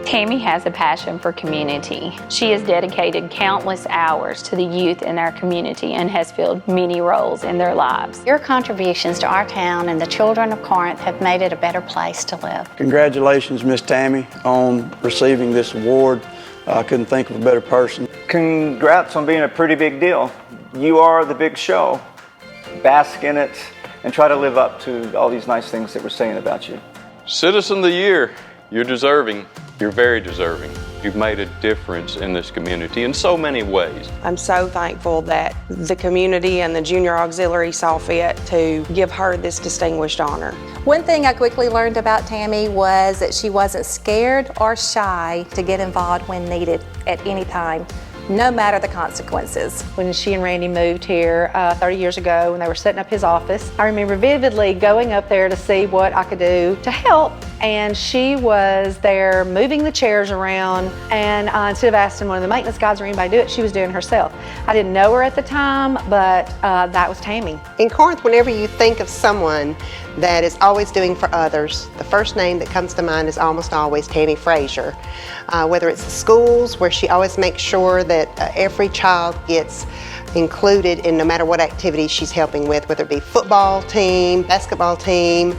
Tammy has a passion for community. She has dedicated countless hours to the youth in our community and has filled many roles in their lives. Your contributions to our town and the children of Corinth have made it a better place to live. Congratulations, Miss Tammy, on receiving this award. I couldn't think of a better person. Congrats on being a pretty big deal. You are the big show. Bask in it and try to live up to all these nice things that we're saying about you. Citizen of the Year, you're deserving. You're very deserving. You've made a difference in this community in so many ways. I'm so thankful that the community and the Junior Auxiliary saw fit to give her this distinguished honor. One thing I quickly learned about Tammy was that she wasn't scared or shy to get involved when needed at any time, no matter the consequences. When she and Randy moved here 30 years ago when they were setting up his office, I remember vividly going up there to see what I could do to help. And she was there moving the chairs around, and instead of asking one of the maintenance guys or anybody to do it, she was doing it herself. I didn't know her at the time, but that was Tammy. In Corinth, whenever you think of someone that is always doing for others, the first name that comes to mind is almost always Tammy Frazier. Whether it's the schools, where she always makes sure that every child gets included in no matter what activities she's helping with, whether it be football team, basketball team,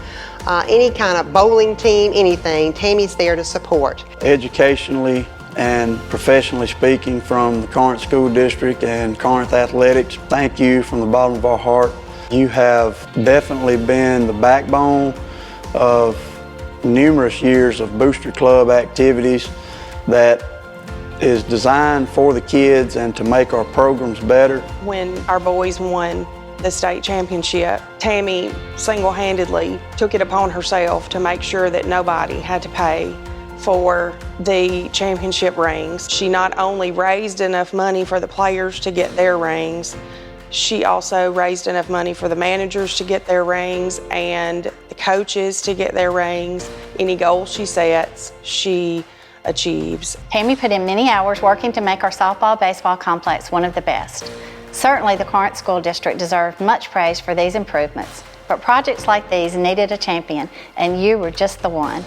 any kind of bowling team, anything, Tammy's there to support. Educationally and professionally speaking, from the Corinth School District and Corinth Athletics, thank you from the bottom of our heart. You have definitely been the backbone of numerous years of Booster Club activities that is designed for the kids and to make our programs better. When our boys won the state championship, Tammy single-handedly took it upon herself to make sure that nobody had to pay for the championship rings. She not only raised enough money for the players to get their rings, she also raised enough money for the managers to get their rings and the coaches to get their rings. Any goal she sets, she achieves. Tammy put in many hours working to make our softball baseball complex one of the best. Certainly the Corinth School District deserved much praise for these improvements, but projects like these needed a champion, and you were just the one.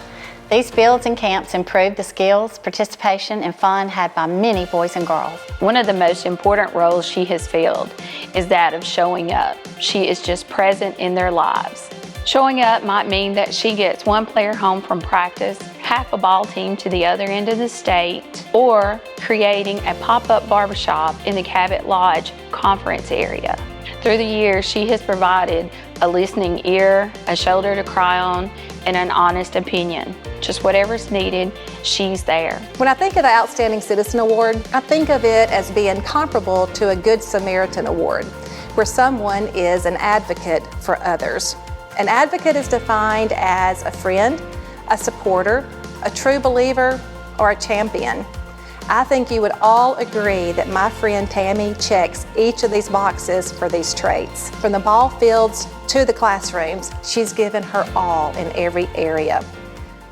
These fields and camps improved the skills, participation, and fun had by many boys and girls. One of the most important roles she has filled is that of showing up. She is just present in their lives. Showing up might mean that she gets one player home from practice, half a ball team to the other end of the state, or creating a pop-up barbershop in the Cabot Lodge conference area. Through the years, she has provided a listening ear, a shoulder to cry on, and an honest opinion. Just whatever's needed, she's there. When I think of the Outstanding Citizen Award, I think of it as being comparable to a Good Samaritan Award, where someone is an advocate for others. An advocate is defined as a friend, a supporter, a true believer, or a champion. I think you would all agree that my friend Tammy checks each of these boxes for these traits. From the ball fields to the classrooms, she's given her all in every area.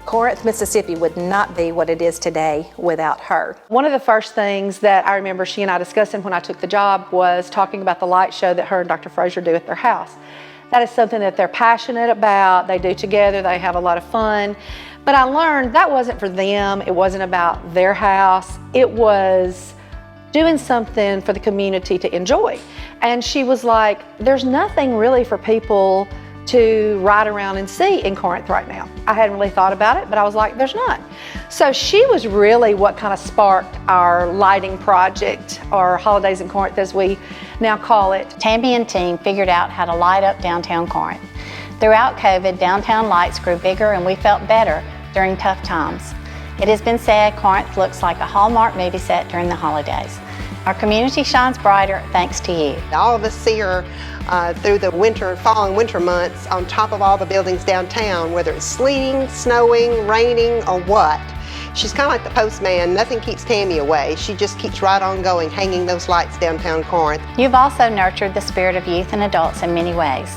Corinth, Mississippi would not be what it is today without her. One of the first things that I remember she and I discussing when I took the job was talking about the light show that her and Dr. Frazier do at their house. That is something that they're passionate about, they do together, they have a lot of fun. But I learned that wasn't for them, it wasn't about their house, it was doing something for the community to enjoy. And she was like, there's nothing really for people to ride around and see in Corinth right now. I hadn't really thought about it, but I was like, there's none. So she was really what kind of sparked our lighting project, or Holidays in Corinth as we now call it. Tammy and team figured out how to light up downtown Corinth. Throughout COVID, downtown lights grew bigger and we felt better during tough times. It has been said Corinth looks like a Hallmark movie set during the holidays. Our community shines brighter thanks to you. All of us see her through the fall and winter months on top of all the buildings downtown, whether it's sleeting, snowing, raining, or what. She's kind of like the postman. Nothing keeps Tammy away. She just keeps right on going, hanging those lights downtown Corinth. You've also nurtured the spirit of youth and adults in many ways.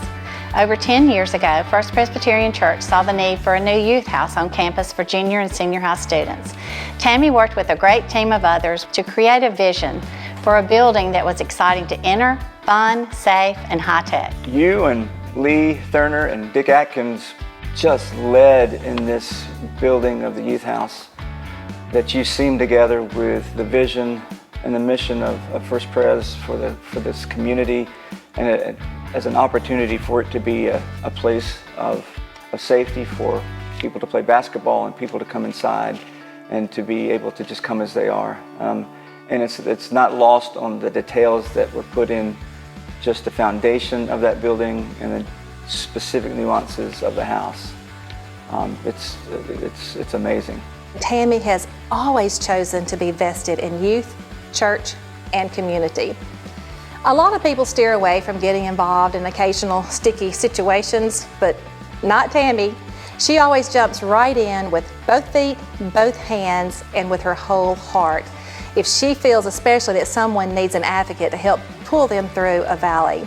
Over 10 years ago, First Presbyterian Church saw the need for a new youth house on campus for junior and senior high students. Tammy worked with a great team of others to create a vision for a building that was exciting to enter, fun, safe, and high-tech. You and Lee Thurner and Dick Atkins just led in this building of the youth house. that you seam together with the vision and the mission of First Pres for this community, and as an opportunity for it to be a place of safety for people to play basketball and people to come inside and to be able to just come as they are. And it's not lost on the details that were put in just the foundation of that building and the specific nuances of the house. It's amazing. Tammy has always chosen to be vested in youth, church, and community. A lot of people steer away from getting involved in occasional sticky situations, but not Tammy. She always jumps right in with both feet, both hands, and with her whole heart. If she feels especially that someone needs an advocate to help pull them through a valley,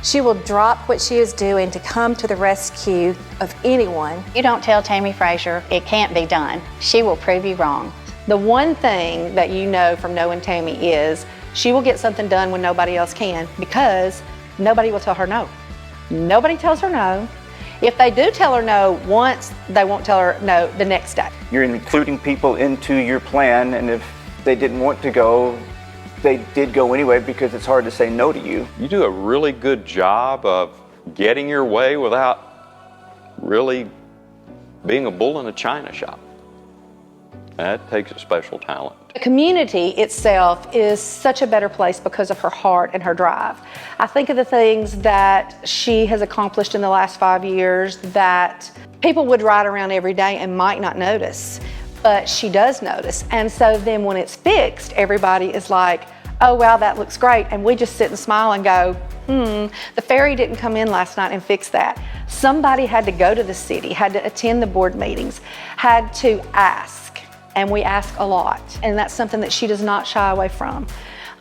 she will drop what she is doing to come to the rescue of anyone. You don't tell Tammy Frazier it can't be done. She will prove you wrong. The one thing that you know from knowing Tammy is she will get something done when nobody else can, because nobody will tell her no. Nobody tells her no. If they do tell her no once, they won't tell her no the next day. You're including people into your plan, and if they didn't want to go, they did go anyway, because it's hard to say no to you. You do a really good job of getting your way without really being a bull in a china shop. That takes a special talent. The community itself is such a better place because of her heart and her drive. I think of the things that she has accomplished in the last 5 years that people would ride around every day and might not notice, but she does notice. And so then when it's fixed, everybody is like, oh wow, that looks great. And we just sit and smile and go, the ferry didn't come in last night and fix that. Somebody had to go to the city, had to attend the board meetings, had to ask. And we ask a lot, and that's something that she does not shy away from.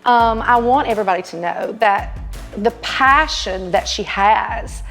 I want everybody to know that the passion that she has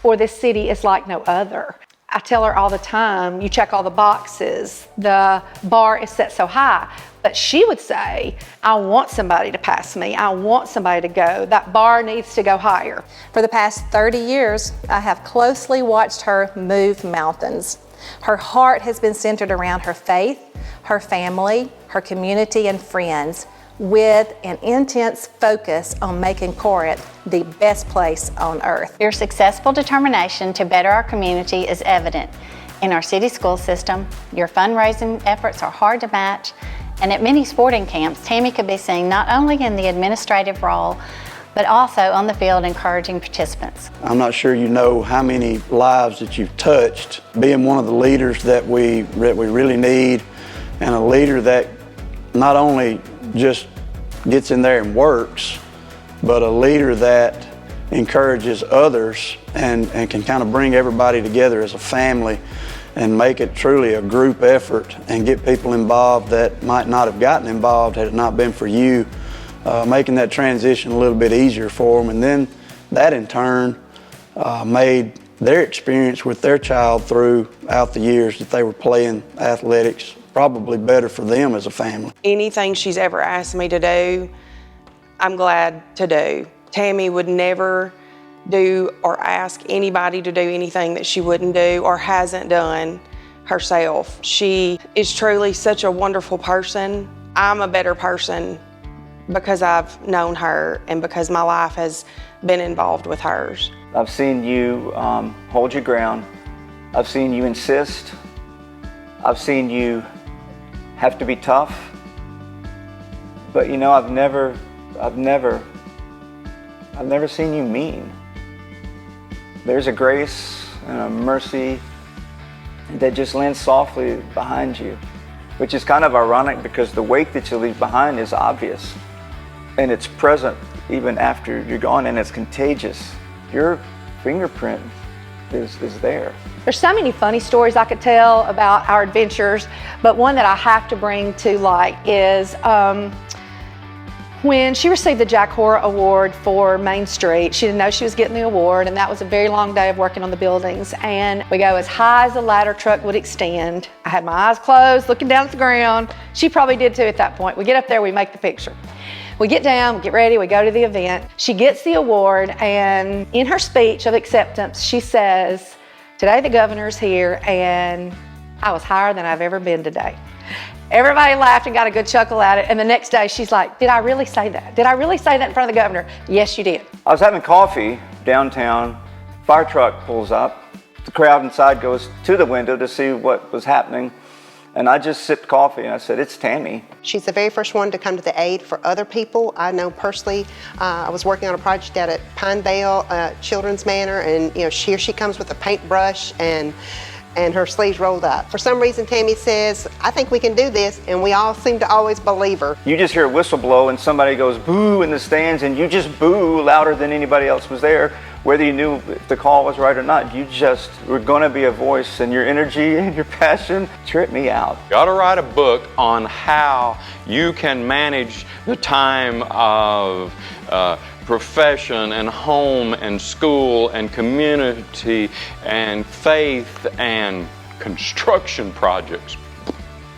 for this city is like no other. I tell her all the time, you check all the boxes, the bar is set so high, but she would say, I want somebody to pass me, I want somebody to go, that bar needs to go higher. For the past 30 years, I have closely watched her move mountains. Her heart has been centered around her faith, her family, her community, and friends, with an intense focus on making Corinth the best place on earth. Your successful determination to better our community is evident in our city school system. Your fundraising efforts are hard to match, and at many sporting camps, Tammy could be seen not only in the administrative role, but also on the field encouraging participants. I'm not sure you know how many lives that you've touched, being one of the leaders that we really need, and a leader that not only just gets in there and works, but a leader that encourages others and can kind of bring everybody together as a family and make it truly a group effort and get people involved that might not have gotten involved had it not been for you, making that transition a little bit easier for them. And then that in turn made their experience with their child throughout the years that they were playing athletics probably better for them as a family. Anything she's ever asked me to do, I'm glad to do. Tammy would never do or ask anybody to do anything that she wouldn't do or hasn't done herself. She is truly such a wonderful person. I'm a better person because I've known her and because my life has been involved with hers. I've seen you hold your ground. I've seen you insist. I've seen you have to be tough. But you know, I've never seen you mean. There's a grace and a mercy that just lands softly behind you, which is kind of ironic because the weight that you leave behind is obvious and it's present even after you're gone, and it's contagious. Your fingerprint is there. There's so many funny stories I could tell about our adventures, but one that I have to bring to light is when she received the Jack Hora Award for Main Street. She didn't know she was getting the award, and that was a very long day of working on the buildings. And we go as high as the ladder truck would extend. I had my eyes closed, looking down at the ground. She probably did too at that point. We get up there, we make the picture. We get down, we get ready, we go to the event. She gets the award, and in her speech of acceptance, she says, "Today the governor's here, and I was higher than I've ever been today." Everybody laughed and got a good chuckle at it. And the next day she's like, did I really say that? Did I really say that in front of the governor? Yes, you did. I was having coffee downtown. Fire truck pulls up. The crowd inside goes to the window to see what was happening. And I just sipped coffee and I said, it's Tammy. She's the very first one to come to the aid for other people. I know personally, I was working on a project out at Pinevale Children's Manor, and here she comes with a paintbrush and her sleeves rolled up. For some reason, Tammy says, I think we can do this, and we all seem to always believe her. You just hear a whistle blow and somebody goes boo in the stands, and you just boo louder than anybody else was there. Whether you knew if the call was right or not, you just were going to be a voice, and your energy and your passion tripped me out. You ought to write a book on how you can manage the time of profession and home and school and community and faith and construction projects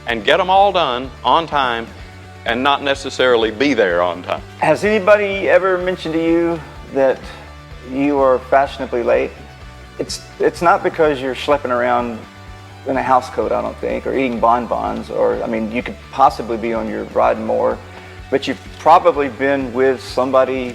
and get them all done on time and not necessarily be there on time. Has anybody ever mentioned to you that you are fashionably late? It's not because you're schlepping around in a house coat, I don't think, or eating bonbons, or, I mean, you could possibly be on your riding mower, but you've probably been with somebody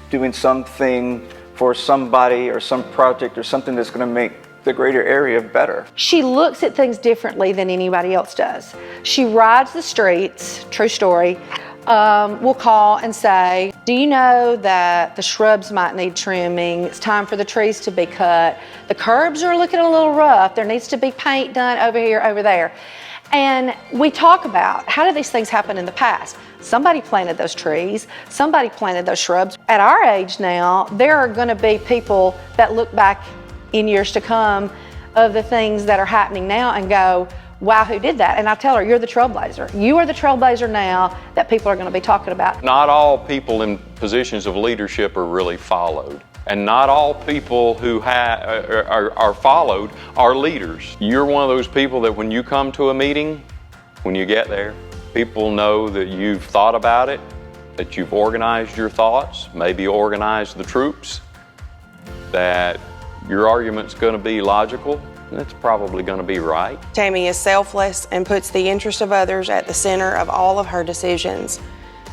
doing something for somebody or some project or something that's going to make the greater area better. She looks at things differently than anybody else does. She rides the streets, true story. We'll call and say, do you know that the shrubs might need trimming? It's time for the trees to be cut. The curbs are looking a little rough. There needs to be paint done over here, over there. And we talk about, how did these things happen in the past? Somebody planted those trees, somebody planted those shrubs. At our age now, there are going to be people that look back in years to come of the things that are happening now and go, wow, who did that? And I tell her, you're the trailblazer. You are the trailblazer now that people are going to be talking about. Not all people in positions of leadership are really followed. And not all people who are followed are leaders. You're one of those people that when you come to a meeting, when you get there, people know that you've thought about it, that you've organized your thoughts, maybe organized the troops, that your argument's going to be logical, and it's probably going to be right. Tammy is selfless and puts the interest of others at the center of all of her decisions.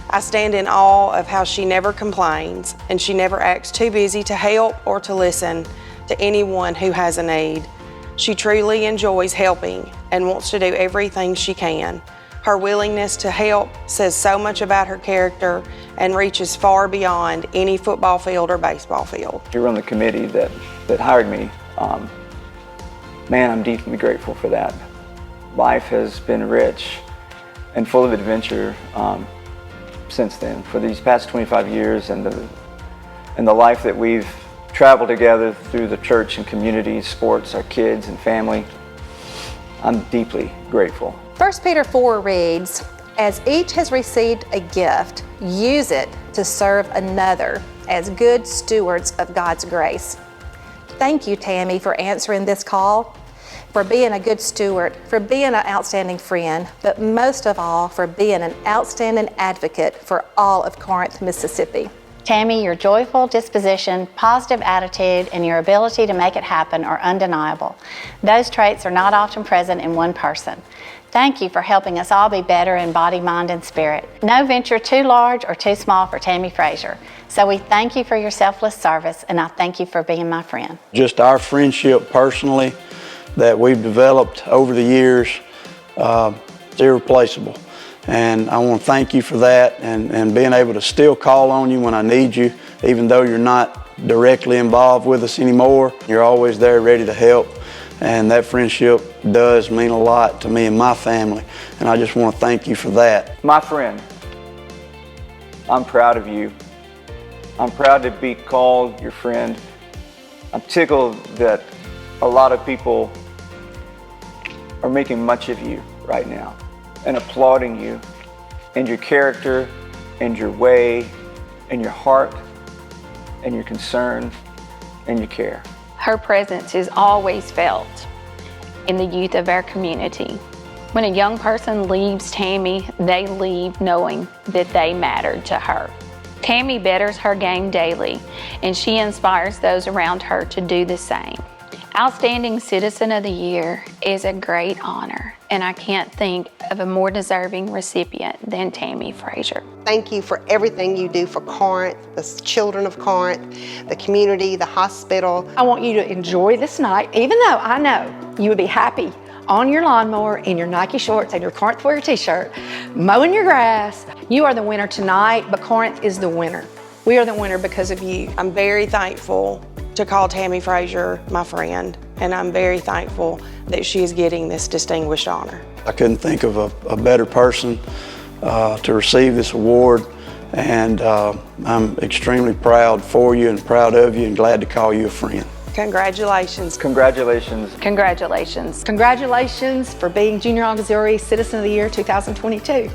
I stand in awe of how she never complains and she never acts too busy to help or to listen to anyone who has a need. She truly enjoys helping and wants to do everything she can. Her willingness to help says so much about her character and reaches far beyond any football field or baseball field. You're on the committee that hired me. Man, I'm deeply grateful for that. Life has been rich and full of adventure since then. For these past 25 years and the life that we've traveled together through the church and community, sports, our kids and family, I'm deeply grateful. 1 Peter 4 reads, as each has received a gift, use it to serve another as good stewards of God's grace. Thank you, Tammy, for answering this call, for being a good steward, for being an outstanding friend, but most of all, for being an outstanding advocate for all of Corinth, Mississippi. Tammy, your joyful disposition, positive attitude, and your ability to make it happen are undeniable. Those traits are not often present in one person. Thank you for helping us all be better in body, mind, and spirit. No venture too large or too small for Tammy Frazier. So we thank you for your selfless service, and I thank you for being my friend. Just our friendship personally that we've developed over the years, it's irreplaceable. And I want to thank you for that and being able to still call on you when I need you, even though you're not directly involved with us anymore. You're always there ready to help. And that friendship does mean a lot to me and my family. And I just want to thank you for that. My friend, I'm proud of you. I'm proud to be called your friend. I'm tickled that a lot of people are making much of you right now and applauding you and your character and your way and your heart and your concern and your care. Her presence is always felt in the youth of our community. When a young person leaves Tammy, they leave knowing that they mattered to her. Tammy betters her game daily, and she inspires those around her to do the same. Outstanding Citizen of the Year is a great honor. And I can't think of a more deserving recipient than Tammy Frazier. Thank you for everything you do for Corinth, the children of Corinth, the community, the hospital. I want you to enjoy this night, even though I know you would be happy on your lawnmower in your Nike shorts and your Corinth Warrior t-shirt, mowing your grass. You are the winner tonight, but Corinth is the winner. We are the winner because of you. I'm very thankful to call Tammy Frazier my friend, and I'm very thankful that she is getting this distinguished honor. I couldn't think of a better person to receive this award, and I'm extremely proud for you and proud of you and glad to call you a friend. Congratulations. Congratulations. Congratulations. Congratulations for being Junior Auxiliary Citizen of the Year 2022.